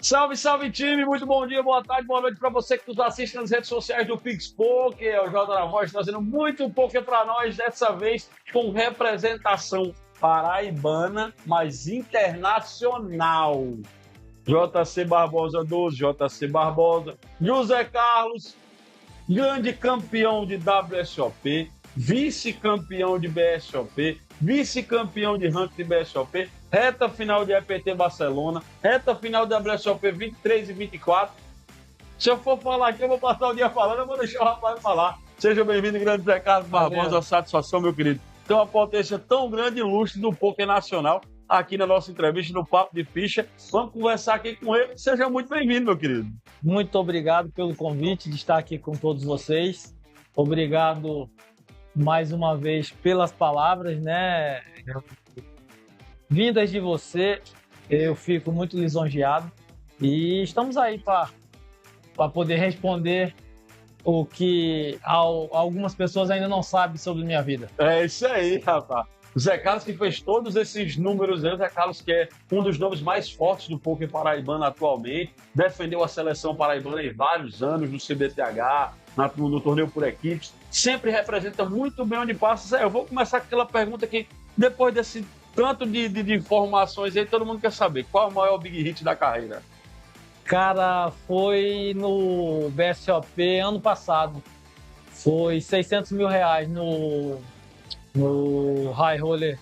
Salve, salve time! Muito bom dia, boa tarde, boa noite para você que nos assiste nas redes sociais do Pix Poker. É o Jota na voz trazendo muito poker para nós, dessa vez com representação paraibana, mas internacional. JC Barbosa 12, JC Barbosa, José Carlos, grande campeão de WSOP, vice-campeão de BSOP, vice-campeão de ranking de BSOP, reta final de EPT Barcelona, reta final de WSOP 23 e 24. Se eu for falar aqui, eu vou passar o dia falando, eu vou deixar o rapaz falar. Seja bem-vindo, grande Zé Carlos Barbosa, satisfação, meu querido. Tem uma potência tão grande e ilustre do poker nacional aqui na nossa entrevista, no Papo de Ficha. Vamos conversar aqui com ele. Seja muito bem-vindo, meu querido. Muito obrigado pelo convite de estar aqui com todos vocês. Obrigado mais uma vez pelas palavras, né? Vindas de você, eu fico muito lisonjeado. E estamos aí para poder responder o que algumas pessoas ainda não sabem sobre minha vida. É isso aí, rapaz. O Zé Carlos que fez todos esses números, o Zé Carlos que é um dos nomes mais fortes do poker paraibano atualmente, defendeu a seleção paraibana em vários anos no CBTH, no torneio por equipes, sempre representa muito bem onde passa. Zé, eu vou começar com aquela pergunta que, depois desse tanto de informações aí, todo mundo quer saber, qual é o maior big hit da carreira? Cara, foi no BSOP ano passado, foi R$600 mil no high roller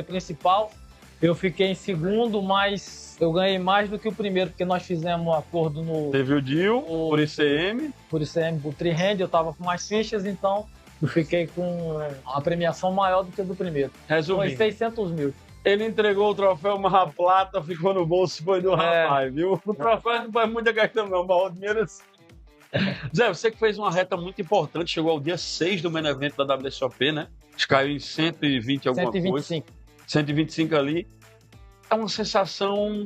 principal. Eu fiquei em segundo, mas eu ganhei mais do que o primeiro, porque nós fizemos um acordo no... Teve o deal por ICM. Por ICM, por three-hand, eu tava com mais fichas, então eu fiquei com a premiação maior do que a do primeiro. Resumindo, foi 600 mil. Ele entregou o troféu, uma plata, ficou no bolso, foi do rapaz, viu? O troféu não faz muita questão não, mas o dinheiro... Zé, você que fez uma reta muito importante, chegou ao dia 6 do main event da WSOP, né? Caiu em 120 alguma 125. coisa. 125 ali. É uma sensação...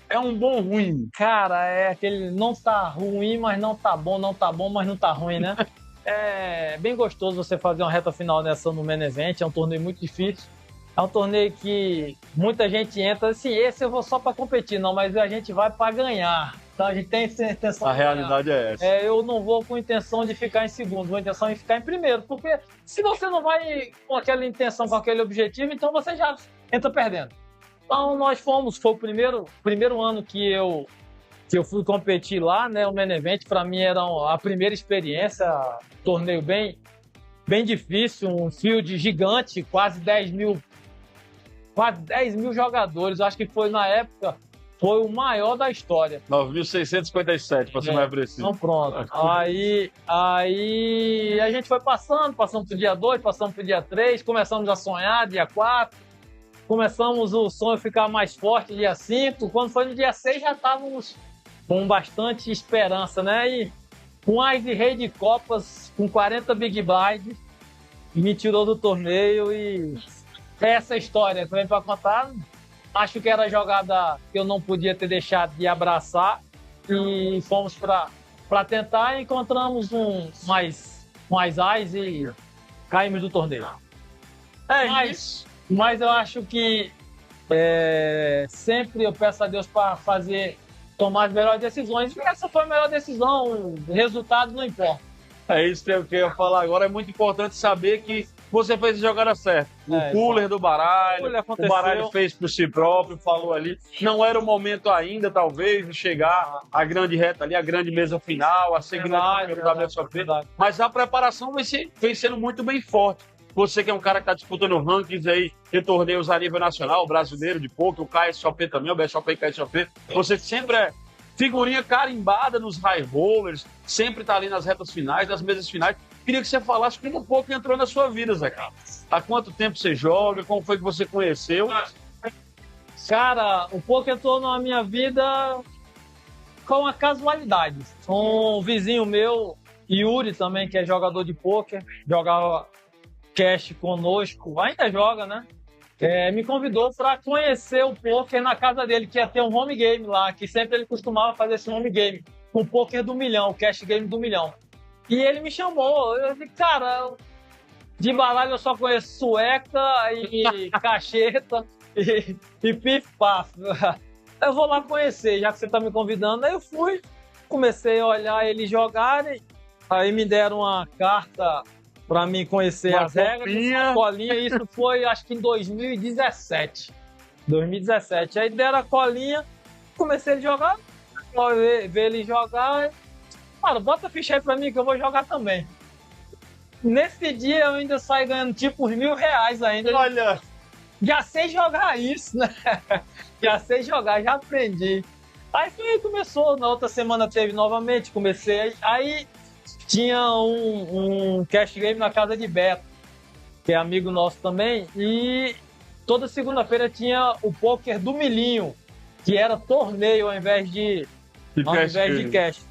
É um bom ruim. Cara, é aquele não tá ruim, mas não tá bom, mas não tá ruim, né? É bem gostoso você fazer uma reta final nessa no main event, é um torneio muito difícil. É um torneio que muita gente entra assim, esse eu vou só para competir, não, mas a gente vai para ganhar. Então a gente tem essa intenção de ganhar. A realidade é essa. Eu não vou com intenção de ficar em segundo, vou com intenção de ficar em primeiro, porque se você não vai com aquela intenção, com aquele objetivo, então você já entra perdendo. Então foi o primeiro ano que eu fui competir lá, né, o main event, para mim era a primeira experiência, torneio bem difícil, um field gigante, quase 10 mil jogadores. Eu acho que foi, na época, foi o maior da história. 9.657, para ser mais preciso. Então pronto. Aí a gente foi passamos pro dia 2, passamos pro dia 3, começamos a sonhar, dia 4, começamos o sonho ficar mais forte, dia 5, quando foi no dia 6 já estávamos com bastante esperança, né? E com Ice Rei de Copas, com 40 Big Blind, me tirou do torneio e essa história que vem para contar, acho que era a jogada que eu não podia ter deixado de abraçar e fomos para tentar e encontramos mais eyes e caímos do torneio. Mas eu acho que sempre eu peço a Deus para tomar as melhores decisões. E essa foi a melhor decisão, o resultado não importa. É isso que eu ia falar agora. É muito importante saber que você fez a jogada certa. O cooler do baralho, o baralho fez por si próprio, falou ali. Não era o momento ainda, talvez, de chegar à grande reta ali, à grande mesa final, a ser grande pelo WSOP. Mas a preparação vem sendo muito bem forte. Você que é um cara que está disputando rankings aí de torneios a nível nacional, brasileiro de poker, o KSOP também, o BSOP e KSOP. Você sempre é figurinha carimbada nos high rollers, sempre está ali nas retas finais, nas mesas finais. Queria que você falasse como o poker entrou na sua vida, Zé Carlos. Há quanto tempo você joga? Como foi que você conheceu? Cara, o poker entrou na minha vida com uma casualidade. Um vizinho meu, Yuri também, que é jogador de poker, jogava cash conosco, ainda joga, né? Me convidou para conhecer o poker na casa dele, que ia ter um home game lá, que sempre ele costumava fazer esse home game, com o poker do milhão, o cash game do milhão. E ele me chamou, eu disse, cara, de baralho eu só conheço sueca e cacheta e pif-paf. Eu vou lá conhecer, já que você tá me convidando. Aí eu fui, comecei a olhar eles jogarem, aí me deram uma carta para mim conhecer Uma as regras, uma colinha, isso foi acho que em 2017. 2017. Aí deram a colinha, comecei a jogar, ver ele jogar. Mano, bota a ficha aí pra mim que eu vou jogar também. Nesse dia eu ainda saí ganhando tipo uns R$1.000 ainda. Olha, Já sei jogar isso, né? Já sei jogar, já aprendi. Aí foi, começou, na outra semana teve novamente, comecei. Aí tinha um cash game na casa de Beto, que é amigo nosso também, e toda segunda-feira tinha o poker do milhinho, que era torneio ao invés de cash.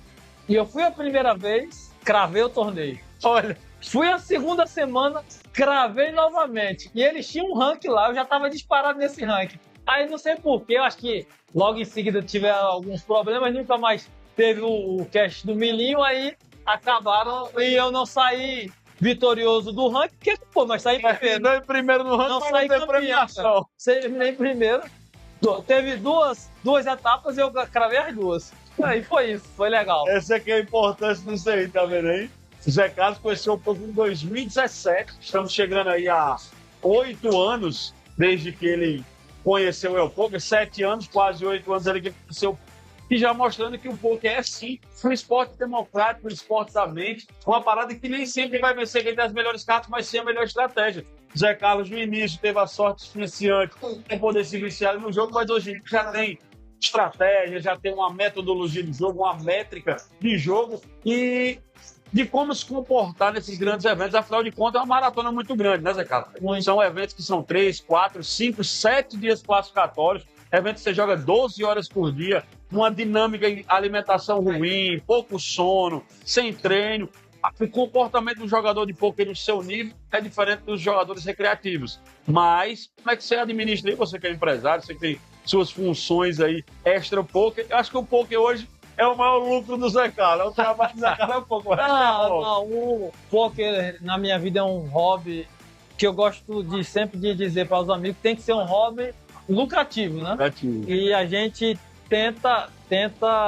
E eu fui a primeira vez, cravei o torneio. Olha, Fui a segunda semana, cravei novamente. E eles tinham um rank lá, eu já estava disparado nesse rank. Aí não sei porquê, eu acho que logo em seguida tiveram alguns problemas, nunca mais teve o cash do milhinho, aí acabaram e eu não saí vitorioso do rank, porque, pô, mas saí primeiro. Não, primeiro no ranking, Não mas saí não tem campeão. premiação. Terminei primeiro. Teve duas etapas e eu cravei as duas. Aí foi isso, foi legal. Essa aqui é a importância disso aí, tá vendo aí? Zé Carlos conheceu o poker em 2017. Estamos chegando aí a 8 anos desde que ele conheceu o poker. 7 anos, quase 8 anos ele conheceu. E já mostrando que o poker é sim um esporte democrático, um esporte da mente, uma parada que nem sempre vai vencer quem tem as melhores cartas, mas sim a melhor estratégia. Zé Carlos no início teve a sorte iniciante em poder se viciar no jogo, mas hoje já tem estratégia, já tem uma metodologia de jogo, uma métrica de jogo e de como se comportar nesses grandes eventos. Afinal de contas, é uma maratona muito grande, né, Zé Carlos? São eventos que são 3, 4, 5, 7 dias classificatórios, eventos que você joga 12 horas por dia, uma dinâmica em alimentação ruim, pouco sono, sem treino. O comportamento do jogador de poker no seu nível é diferente dos jogadores recreativos. Mas, como é que você administra aí? Você que é empresário, você que tem suas funções aí extra poker. Eu acho que o poker hoje é o maior lucro do Zé Carlos. É o trabalho do Zé Carlos, é um pouco. Não, o poker na minha vida é um hobby que eu gosto de sempre de dizer para os amigos, tem que ser um hobby lucrativo, né? Lucrativo. E a gente tenta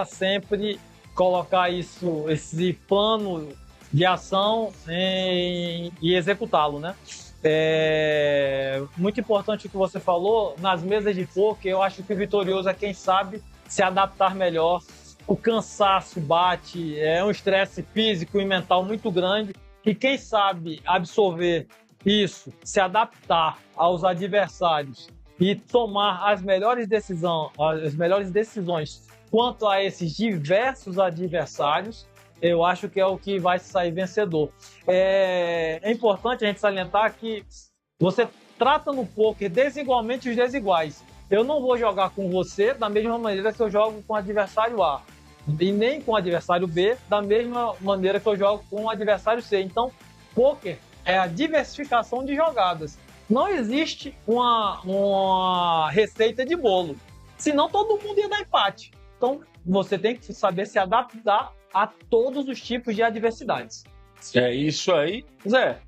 sempre colocar esse plano de ação e executá-lo, né? É muito importante o que você falou, nas mesas de poker, eu acho que o vitorioso é quem sabe se adaptar melhor. O cansaço bate, é um estresse físico e mental muito grande, e quem sabe absorver isso, se adaptar aos adversários e tomar as melhores decisões quanto a esses diversos adversários, eu acho que é o que vai sair vencedor. É importante a gente salientar que você trata no poker desigualmente os desiguais. Eu não vou jogar com você da mesma maneira que eu jogo com o adversário A, e nem com o adversário B da mesma maneira que eu jogo com o adversário C. Então, poker é a diversificação de jogadas. Não existe uma receita de bolo, senão todo mundo ia dar empate. Então, você tem que saber se adaptar a todos os tipos de adversidades. É isso aí. Zé,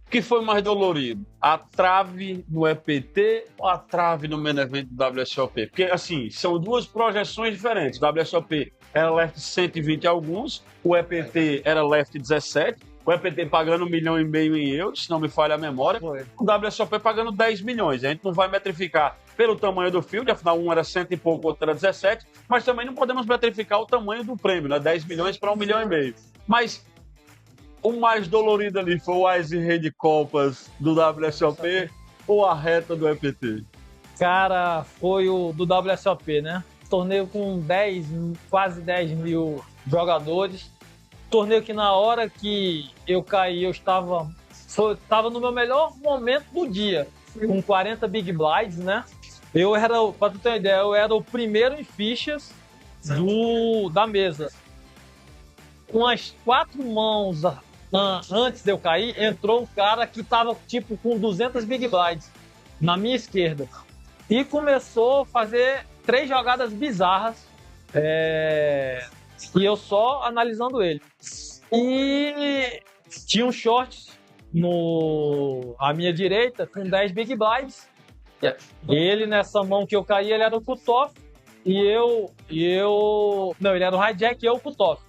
o que foi mais dolorido? A trave no EPT ou a trave no main event do WSOP? Porque, assim, são duas projeções diferentes. O WSOP era left 120 alguns, o EPT era left 17, o EPT pagando 1,5 milhão em euros, se não me falha a memória, Foi. o WSOP pagando 10 milhões. A gente não vai metrificar pelo tamanho do field, afinal um era 100 e pouco, outro era 17, mas também não podemos metrificar o tamanho do prêmio, né? 10 milhões para 1,5 milhão. Mas o mais dolorido ali foi o Ice Red Copas do WSOP ou a reta do EPT? Cara, foi o do WSOP, né? Torneio com quase 10 mil jogadores. Torneio que na hora que eu caí, eu estava no meu melhor momento do dia, com 40 Big Blinds, né? Pra tu ter uma ideia, eu era o primeiro em fichas da mesa. Com as 4 mãos antes de eu cair, entrou um cara que tava tipo com 200 Big Blinds na minha esquerda. E começou a fazer 3 jogadas bizarras. E eu só analisando ele. E tinha um short à minha direita com 10 Big Blinds. Ele, nessa mão que eu caí, ele era o cutoff. Não, ele era o hijack e eu o cutoff.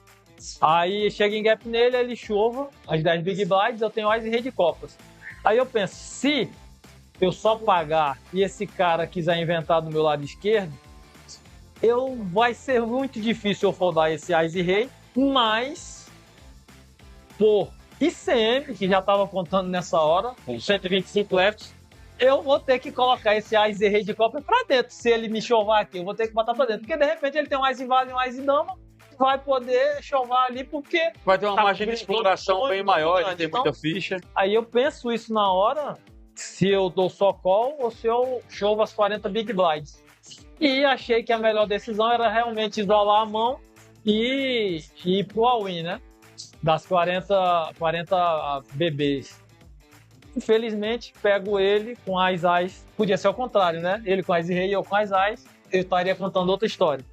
Aí chega em gap nele, ele chova as 10 big blinds, eu tenho ice rei de copas. Aí eu penso, se eu só pagar e esse cara quiser inventar do meu lado esquerdo, vai ser muito difícil eu foldar esse ice rei, mas por ICM, que já estava contando nessa hora, com 125 lefts, eu vou ter que colocar esse ice rei de copa pra dentro. Se ele me chovar aqui, eu vou ter que botar pra dentro. Porque de repente ele tem um ice vale e um ice dama, vai poder chovar ali porque... Vai ter uma margem de exploração bem maior, ele tem muita ficha. Aí eu penso isso na hora, se eu dou só call ou se eu chovo as 40 big blinds. E achei que a melhor decisão era realmente isolar a mão e ir pro all-in, né? Das 40 bebês. Infelizmente, pego ele com as Ais. Podia ser ao contrário, né? Ele com as rei e eu com as Ais. Eu estaria contando outra história.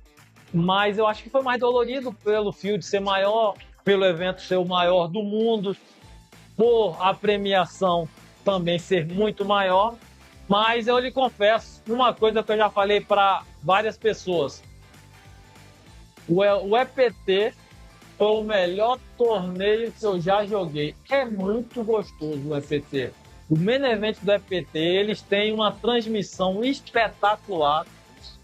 Mas eu acho que foi mais dolorido pelo field ser maior, pelo evento ser o maior do mundo, por a premiação também ser muito maior. Mas eu lhe confesso uma coisa que eu já falei para várias pessoas. O EPT foi o melhor torneio que eu já joguei. É muito gostoso o EPT. O main event do EPT, eles têm uma transmissão espetacular.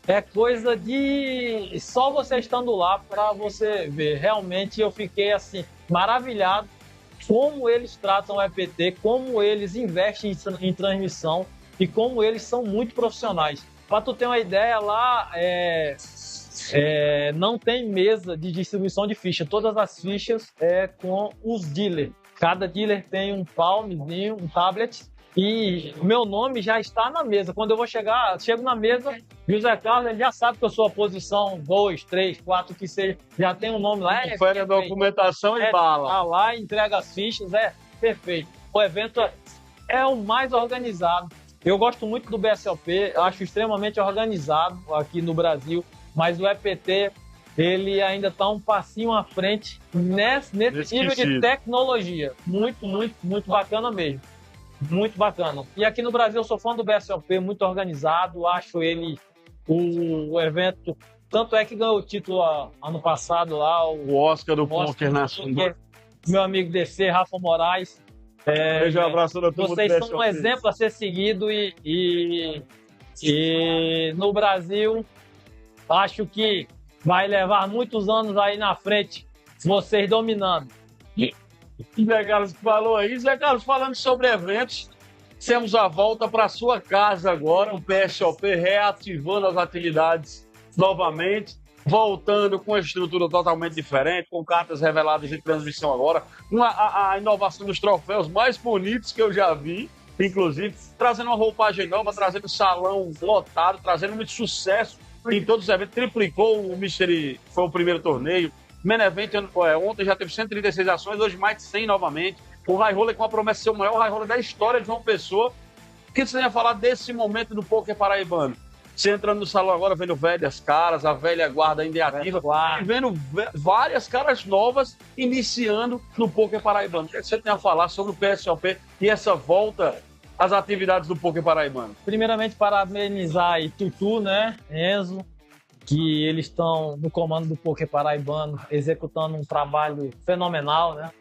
É coisa de... só você estando lá para você ver. Realmente eu fiquei assim, maravilhado como eles tratam o EPT, como eles investem em transmissão e como eles são muito profissionais. Para tu ter uma ideia, lá não tem mesa de distribuição de ficha. Todas as fichas é com os dealers. Cada dealer tem um palmzinho, um tablet, e o meu nome já está na mesa. Quando eu chego na mesa, José Carlos, ele já sabe que eu sou a posição 2, 3, 4, que seja. Já tem um nome lá. Confere a documentação e bala. Tá lá, entrega as fichas, é perfeito. O evento é o mais organizado. Eu gosto muito do BSOP, acho extremamente organizado aqui no Brasil. Mas o EPT, ele ainda está um passinho à frente nesse nível de tecnologia. Muito, muito, muito bacana mesmo. Muito bacana. E aqui no Brasil eu sou fã do BSOP, muito organizado. Acho ele o evento... Tanto é que ganhou o título ano passado lá. O Oscar do Poker Nacional. Meu amigo DC, Rafa Moraes. Beijo, um abraço da turma. Vocês são um exemplo a ser seguido e no Brasil... Acho que vai levar muitos anos aí na frente, vocês dominando. Zé Carlos falou aí. Zé Carlos, falando sobre eventos, temos a volta para sua casa agora, o PSOP reativando as atividades novamente, voltando com uma estrutura totalmente diferente, com cartas reveladas de transmissão agora, a inovação dos troféus mais bonitos que eu já vi, inclusive, trazendo uma roupagem nova, trazendo salão lotado, trazendo muito sucesso em todos os eventos. Triplicou o Mystery, foi o primeiro torneio. Main Event ontem já teve 136 ações, hoje mais de 100 novamente. O High Roller com a promessa de ser o maior High Roller da história de João Pessoa. O que você ia falar desse momento do poker paraibano? Você entrando no salão agora, vendo velhas caras, a velha guarda ainda ativa, e vendo várias caras novas iniciando no poker paraibano. O que você tem a falar sobre o PSOP e essa volta às atividades do poker paraibano? Primeiramente, parabenizar aí Tutu, né, Enzo, que eles estão no comando do poker paraibano, executando um trabalho fenomenal, né?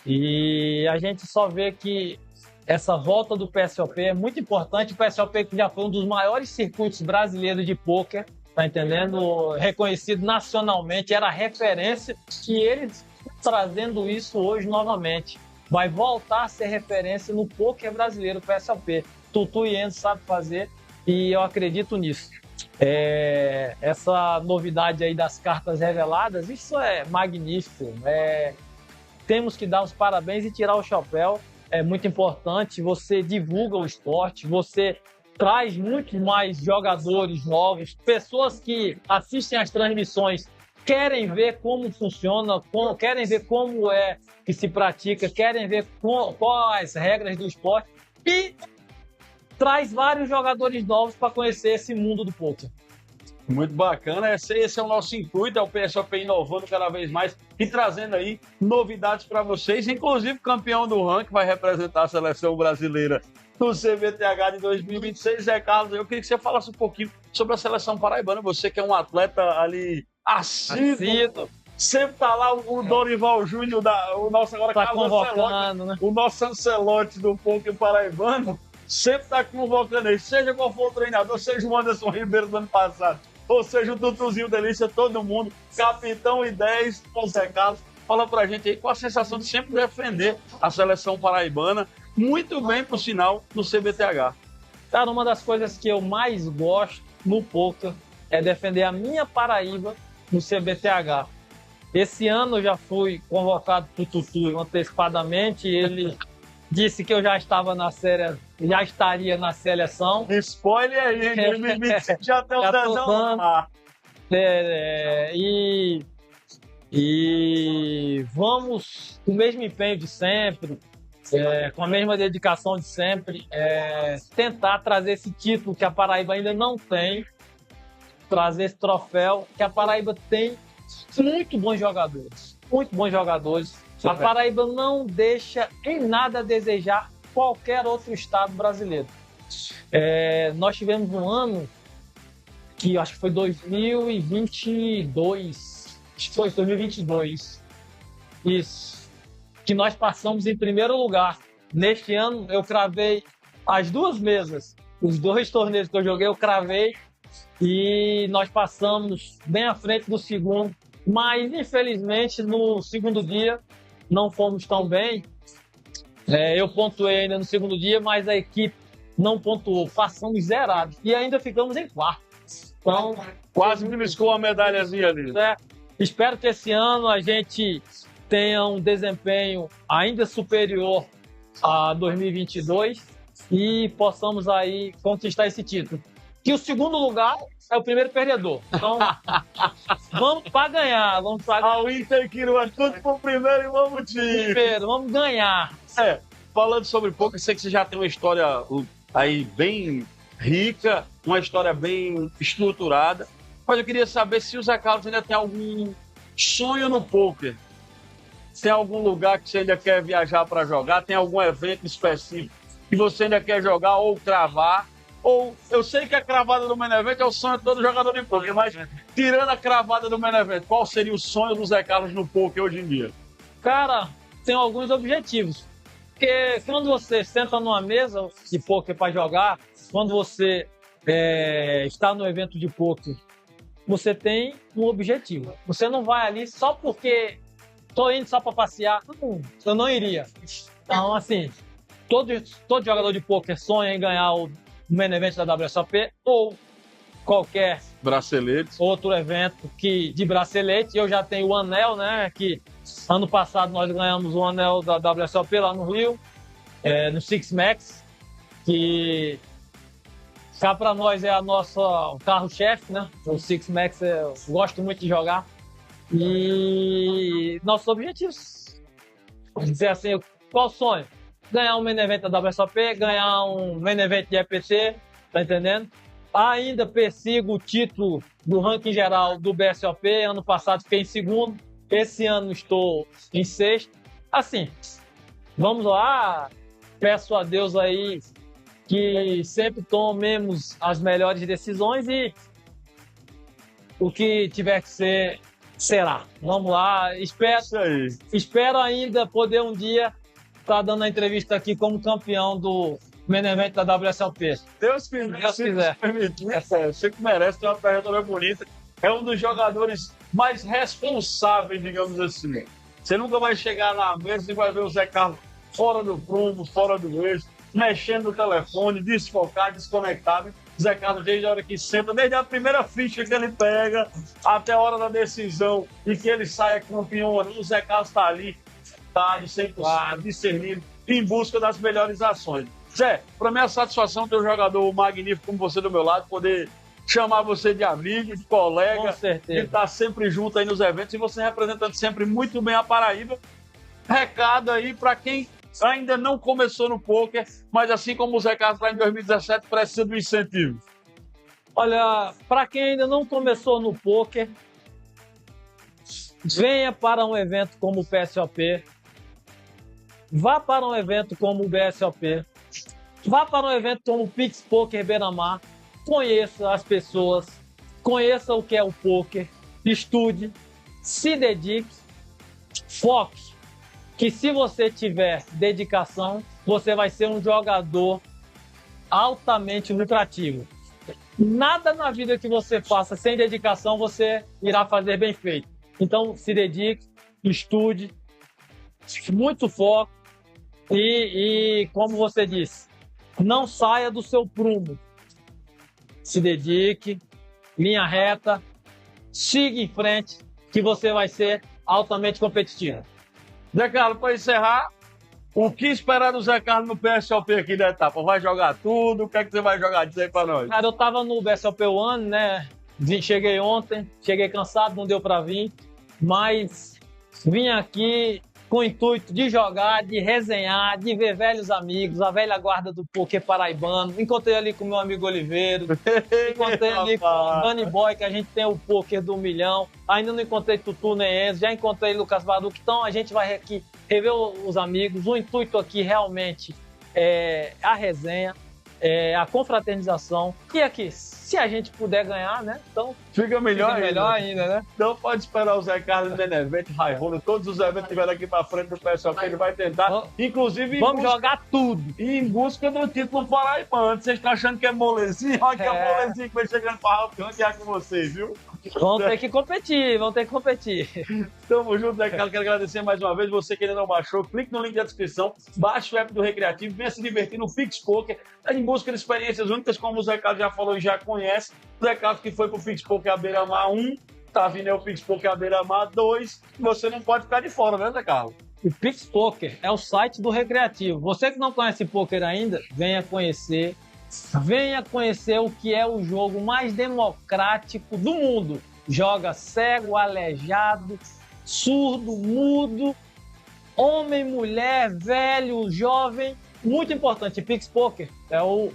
E a gente só vê que essa volta do PSOP é muito importante. O PSOP que já foi um dos maiores circuitos brasileiros de poker, tá entendendo? Reconhecido nacionalmente, era referência, que eles trazendo isso hoje novamente. Vai voltar a ser referência no poker brasileiro, o PSOP. Tutu e Enzo sabem fazer e eu acredito nisso. Essa novidade aí das cartas reveladas, isso é magnífico. Temos que dar os parabéns e tirar o chapéu. É muito importante, você divulga o esporte, você traz muito mais jogadores novos, pessoas que assistem às transmissões, querem ver como funciona, querem ver como é que se pratica, querem ver quais as regras do esporte e traz vários jogadores novos para conhecer esse mundo do poker. Muito bacana, esse é o nosso intuito, é o PSOP inovando cada vez mais e trazendo aí novidades para vocês, inclusive o campeão do ranking vai representar a seleção brasileira no CBTH de 2026. Zé Carlos, eu queria que você falasse um pouquinho sobre a seleção paraibana. Você que é um atleta ali assíduo. Sempre tá lá o Dorival Júnior, o nosso agora Tá Carlos convocando, né? o nosso Ancelotti do poker paraibano, sempre tá convocando ele, seja qual for o treinador, seja o Anderson Ribeiro do ano passado, ou seja o Duduzinho Delícia, todo mundo, capitão e 10, o Zé Carlos. Fala pra gente aí qual a sensação de sempre defender a seleção paraibana, muito bem, por sinal, no CBTH. Cara, uma das coisas que eu mais gosto no poker é defender a minha Paraíba no CBTH. Esse ano eu já fui convocado para o Tutu antecipadamente. Ele disse que eu já estava na série, já estaria na seleção. Spoiler aí, hein? 2020 já tem o Zezão. E vamos com o mesmo empenho de sempre, com a mesma dedicação de sempre, tentar trazer esse título que a Paraíba ainda não tem, trazer esse troféu que a Paraíba tem. Muito bons jogadores, muito bons jogadores. A Paraíba não deixa em nada a desejar qualquer outro estado brasileiro. Nós tivemos um ano que acho que foi 2022, foi 2022, isso, que nós passamos em primeiro lugar. Neste ano eu cravei as duas mesas, os dois torneios que eu joguei eu cravei e nós passamos bem à frente do segundo. Mas, infelizmente, no segundo dia não fomos tão bem. Eu pontuei ainda no segundo dia, mas a equipe não pontuou. Passamos zerados. E ainda ficamos em quarto. Então, quase beliscou a medalhazinha ali. Espero que esse ano a gente tenha um desempenho ainda superior a 2022 e possamos aí conquistar esse título. Que o segundo lugar é o primeiro perdedor. Então, vamos para ganhar. Vamos para ganhar. O Inter que não é tudo pro primeiro e vamos time. Primeiro, vamos ganhar. Falando sobre poker, sei que você já tem uma história aí bem rica, uma história bem estruturada. Mas eu queria saber se o Zé Carlos ainda tem algum sonho no poker. Tem algum lugar que você ainda quer viajar para jogar? Tem algum evento específico que você ainda quer jogar ou cravar? Ou, eu sei que a cravada do main event é o sonho de todo jogador de poker, mas tirando a cravada do main event, qual seria o sonho do Zé Carlos no poker hoje em dia? Cara, tem alguns objetivos. Porque quando você senta numa mesa de poker para jogar, quando você está no evento de poker, você tem um objetivo. Você não vai ali só porque estou indo só para passear. Não, eu não iria. Então, assim, todo jogador de poker sonha em ganhar o main event da WSOP ou qualquer outro evento de bracelete. Eu já tenho o anel, né? Que ano passado nós ganhamos o anel da WSOP lá no Rio, no Six Max, que cá para nós é o carro-chefe, né? O Six Max eu gosto muito de jogar. E nossos objetivos, vamos dizer assim, qual o sonho? Ganhar um main event da WSOP, ganhar um main event de EPT, tá entendendo? Ainda persigo o título do ranking geral do BSOP. Ano passado fiquei em segundo, esse ano estou em sexto. Assim, vamos lá, peço a Deus aí que sempre tomemos as melhores decisões e o que tiver que ser, será. Vamos lá, espero ainda poder um dia estar dando a entrevista aqui como campeão do main event da WSOP. Deus quiser. Você que merece ter uma trajetória bonita. É um dos jogadores mais responsáveis, digamos assim. Você nunca vai chegar na mesa e vai ver o Zé Carlos fora do prumo, fora do eixo, mexendo no telefone, desfocado, desconectado. Zé Carlos, desde a hora que senta, desde a primeira ficha que ele pega, até a hora da decisão e que ele saia campeão, o Zé Carlos está ali, sempre discernindo, em busca das melhores ações. Zé, para mim é uma satisfação ter um jogador magnífico como você do meu lado, poder chamar você de amigo, de colega, com certeza, de estar sempre junto aí nos eventos e você representando sempre muito bem a Paraíba. Recado aí para quem ainda não começou no poker, mas assim como o Zé Carlos lá em 2017, precisa do incentivo. Olha, para quem ainda não começou no poker, venha para um evento como o PSOP, vá para um evento como o BSOP, Vá para um evento como o Pix Poker Beira-Mar, conheça as pessoas, conheça o que é o poker, estude, se dedique, foque, que se você tiver dedicação, você vai ser um jogador altamente lucrativo. Nada na vida que você faça sem dedicação, você irá fazer bem feito. Então, se dedique, estude, muito foco e como você disse, não saia do seu prumo. Se dedique, linha reta, siga em frente, que você vai ser altamente competitivo. Zé Carlos, para encerrar, o que esperar do Zé Carlos no PSLP aqui da etapa? Vai jogar tudo? O que é que você vai jogar? Diz aí para nós. Cara, eu tava no PSLP One, né? Cheguei ontem, cheguei cansado, não deu para vir, mas vim aqui com o intuito de jogar, de resenhar, de ver velhos amigos, a velha guarda do poker paraibano. Encontrei ali com o meu amigo Oliveiro, encontrei ali com o Dani Boy, que a gente tem o poker do 1 milhão. Ainda não encontrei Tutu nem Enzo, já encontrei Lucas Baduc. Então a gente vai aqui rever os amigos. O intuito aqui realmente é a resenha, é a confraternização. E aqui, se a gente puder ganhar, né? Então fica melhor ainda, né? Então pode esperar o Zé Carlos no Benevento, High Roller, todos os eventos que tiver aqui para frente do pessoal que ele vai tentar, inclusive jogar tudo. E em busca do título paraibano. Vocês estão achando que é molezinho? Olha que é molezinho que vai chegando para ranquear com vocês, viu? Vão ter que competir, vão ter que competir. Tamo junto, Zé Carlos. Quero agradecer mais uma vez. Você que ainda não baixou, clique no link da descrição, baixe o app do Recreativo, venha se divertir no Pix Poker, em busca de experiências únicas, como o Zé Carlos já falou e já conhece. O Zé Carlos que foi pro Pix Poker à Beira-Mar 1, tá vindo aí o Pix Poker à Beira-Mar 2, você não pode ficar de fora, né, Zé Carlos? O Pix Poker é o site do Recreativo. Você que não conhece poker ainda, venha conhecer. Venha conhecer o que é o jogo mais democrático do mundo. Joga cego, aleijado, surdo, mudo, homem, mulher, velho, jovem. Muito importante, Pix Poker é o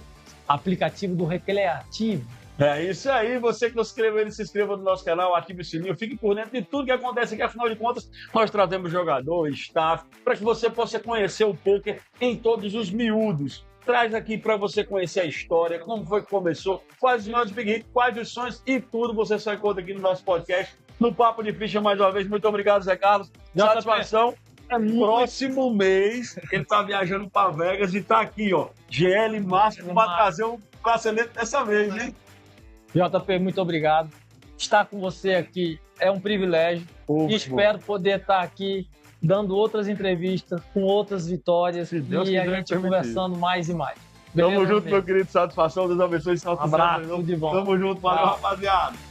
aplicativo do Recreativo. É isso aí, você que não se inscreveu, se inscreva no nosso canal, ative o sininho, fique por dentro de tudo que acontece aqui, afinal de contas, nós trazemos jogador, staff, para que você possa conhecer o poker em todos os miúdos. Traz aqui para você conhecer a história, como foi que começou, quais os nossos big hits, quais os sonhos e tudo você só encontra aqui no nosso podcast, no Papo de Ficha mais uma vez. Muito obrigado, Zé Carlos. Satisfação. Próximo mês, ele tá viajando para Vegas e tá aqui, ó, GL Máximo para trazer um bracelete dessa vez, hein? JP, muito obrigado. Estar com você aqui é um privilégio. E espero poder estar aqui dando outras entrevistas, com outras vitórias e a gente conversando mais e mais. Tamo junto, meu querido. Satisfação. Deus abençoe. Um abraço, tudo de bom. Tamo junto. Valeu, rapaziada.